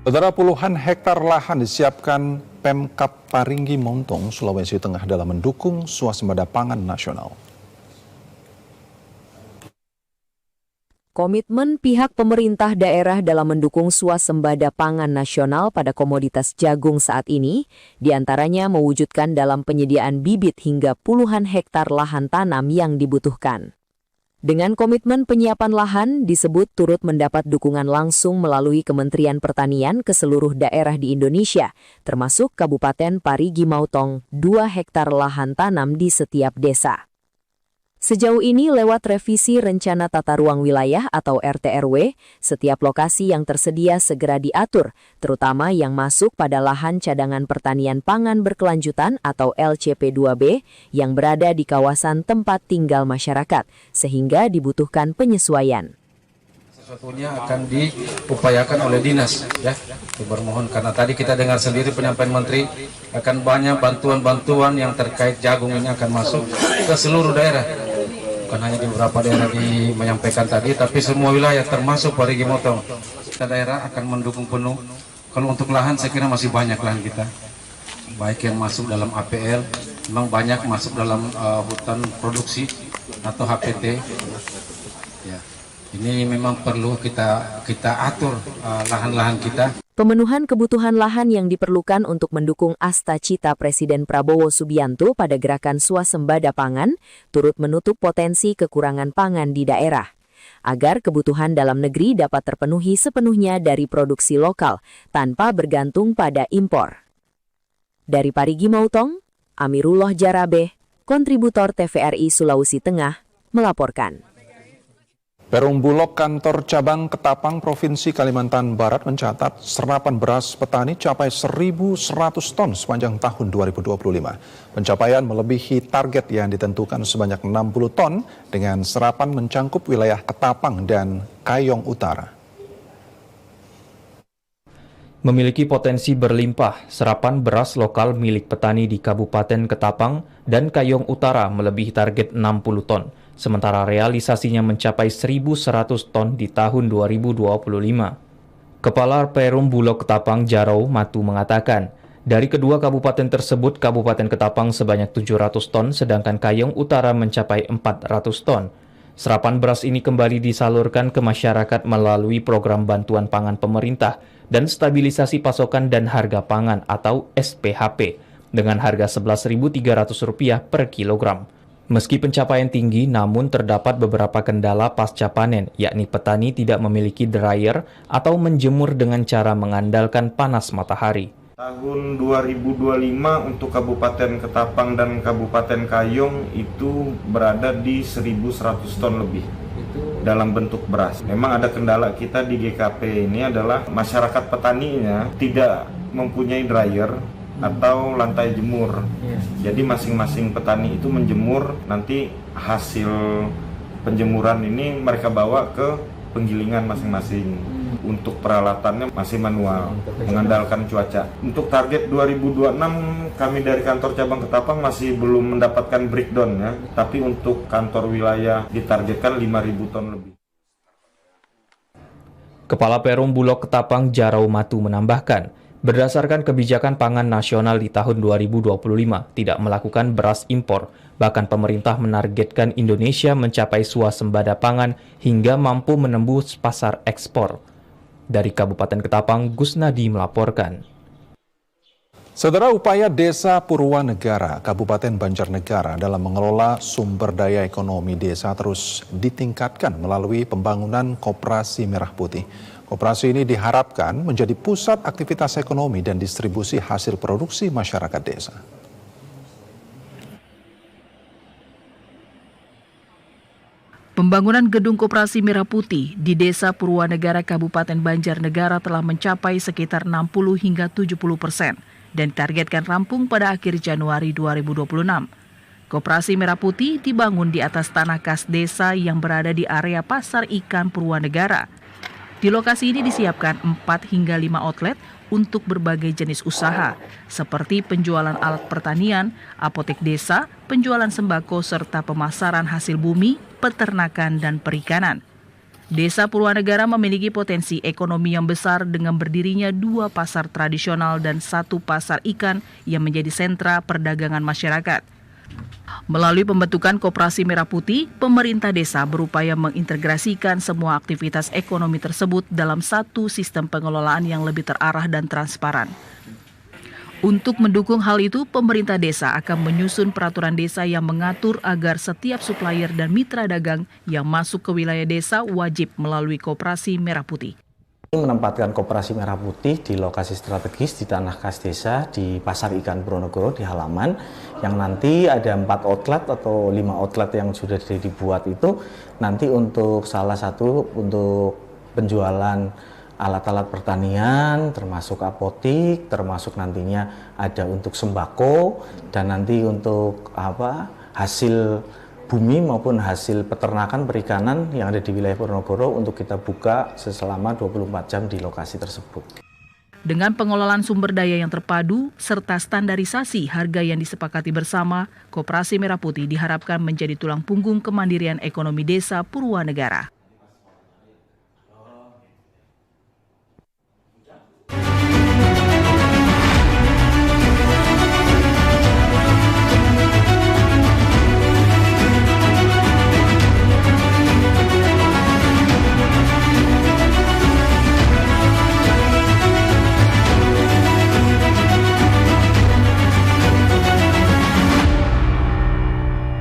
Saudara, puluhan hektar lahan disiapkan Pemkab Parigi Motong, Sulawesi Tengah dalam mendukung swasembada pangan nasional. Komitmen pihak pemerintah daerah dalam mendukung swasembada pangan nasional pada komoditas jagung saat ini, diantaranya mewujudkan dalam penyediaan bibit hingga puluhan hektar lahan tanam yang dibutuhkan. Dengan komitmen penyiapan lahan disebut turut mendapat dukungan langsung melalui Kementerian Pertanian ke seluruh daerah di Indonesia, termasuk Kabupaten Parigi Motong, 2 hektar lahan tanam di setiap desa. Sejauh ini lewat revisi Rencana Tata Ruang Wilayah atau RTRW, setiap lokasi yang tersedia segera diatur, terutama yang masuk pada lahan cadangan pertanian pangan berkelanjutan atau LCP2B yang berada di kawasan tempat tinggal masyarakat, sehingga dibutuhkan penyesuaian. Sesuatunya akan diupayakan oleh dinas, ya. Bermohon karena tadi kita dengar sendiri penyampaian Menteri akan banyak bantuan-bantuan yang terkait jagung ini akan masuk ke seluruh daerah. Bukan hanya di beberapa daerah menyampaikan tadi, tapi semua wilayah termasuk Parigi Motong. Kita daerah akan mendukung penuh. Kalau untuk lahan saya kira masih banyak lahan kita. Baik yang masuk dalam APL, memang banyak masuk dalam hutan produksi atau HPT. Ya. Ini memang perlu kita atur lahan-lahan kita. Pemenuhan kebutuhan lahan yang diperlukan untuk mendukung asta cita Presiden Prabowo Subianto pada gerakan swasembada pangan turut menutup potensi kekurangan pangan di daerah. Agar kebutuhan dalam negeri dapat terpenuhi sepenuhnya dari produksi lokal tanpa bergantung pada impor. Dari Parigi Motong, Amirullah Jarabe, kontributor TVRI Sulawesi Tengah, melaporkan. Perum Bulog Kantor Cabang Ketapang Provinsi Kalimantan Barat mencatat serapan beras petani capai 1.100 ton sepanjang tahun 2025. Pencapaian melebihi target yang ditentukan sebanyak 60 ton dengan serapan mencangkup wilayah Ketapang dan Kayong Utara. Memiliki potensi berlimpah, serapan beras lokal milik petani di Kabupaten Ketapang dan Kayong Utara melebihi target 60 ton. Sementara realisasinya mencapai 1.100 ton di tahun 2025. Kepala Perum Bulog Ketapang Jarou Matu mengatakan, dari kedua kabupaten tersebut, Kabupaten Ketapang sebanyak 700 ton, sedangkan Kayong Utara mencapai 400 ton. Serapan beras ini kembali disalurkan ke masyarakat melalui program bantuan pangan pemerintah dan stabilisasi pasokan dan harga pangan atau SPHP dengan harga Rp11.300 per kilogram. Meski pencapaian tinggi, namun terdapat beberapa kendala pasca panen, yakni petani tidak memiliki dryer atau menjemur dengan cara mengandalkan panas matahari. Tahun 2025 untuk Kabupaten Ketapang dan Kabupaten Kayong itu berada di 1.100 ton lebih dalam bentuk beras. Memang ada kendala kita di GKP ini adalah masyarakat petaninya tidak mempunyai dryer atau lantai jemur. Jadi masing-masing petani itu menjemur, nanti hasil penjemuran ini mereka bawa ke penggilingan masing-masing. Untuk peralatannya masih manual, mengandalkan cuaca. Untuk target 2026 kami dari kantor cabang Ketapang masih belum mendapatkan breakdown ya, tapi untuk kantor wilayah ditargetkan 5.000 ton lebih. Kepala Perum Bulog Ketapang Jarou Matu menambahkan, berdasarkan kebijakan pangan nasional di tahun 2025 tidak melakukan beras impor, bahkan pemerintah menargetkan Indonesia mencapai swasembada pangan hingga mampu menembus pasar ekspor. Dari Kabupaten Ketapang, Gusnadi melaporkan. Saudara, upaya Desa Purwanegara, Kabupaten Banjarnegara dalam mengelola sumber daya ekonomi desa terus ditingkatkan melalui pembangunan Koperasi Merah Putih. Koperasi ini diharapkan menjadi pusat aktivitas ekonomi dan distribusi hasil produksi masyarakat desa. Pembangunan Gedung Koperasi Merah Putih di Desa Purwanegara Kabupaten Banjarnegara telah mencapai sekitar 60 hingga 70% dan ditargetkan rampung pada akhir Januari 2026. Koperasi Merah Putih dibangun di atas tanah kas desa yang berada di area Pasar Ikan Purwanegara. Di lokasi ini disiapkan 4 hingga 5 outlet untuk berbagai jenis usaha, seperti penjualan alat pertanian, apotek desa, penjualan sembako, serta pemasaran hasil bumi, peternakan, dan perikanan. Desa Purwanegara memiliki potensi ekonomi yang besar dengan berdirinya 2 pasar tradisional dan 1 pasar ikan yang menjadi sentra perdagangan masyarakat. Melalui pembentukan Koperasi Merah Putih, pemerintah desa berupaya mengintegrasikan semua aktivitas ekonomi tersebut dalam satu sistem pengelolaan yang lebih terarah dan transparan. Untuk mendukung hal itu, pemerintah desa akan menyusun peraturan desa yang mengatur agar setiap supplier dan mitra dagang yang masuk ke wilayah desa wajib melalui Koperasi Merah Putih. Menempatkan Koperasi Merah Putih di lokasi strategis di tanah kas desa di Pasar Ikan Purwanegara di halaman, yang nanti ada 4 outlet atau 5 outlet yang sudah dibuat itu nanti untuk salah satu untuk penjualan alat-alat pertanian, termasuk apotik, termasuk nantinya ada untuk sembako, dan nanti untuk hasil bumi maupun hasil peternakan perikanan yang ada di wilayah Purwanegara untuk kita buka selama 24 jam di lokasi tersebut. Dengan pengelolaan sumber daya yang terpadu serta standarisasi harga yang disepakati bersama, Koperasi Merah Putih diharapkan menjadi tulang punggung kemandirian ekonomi desa Purwanegara.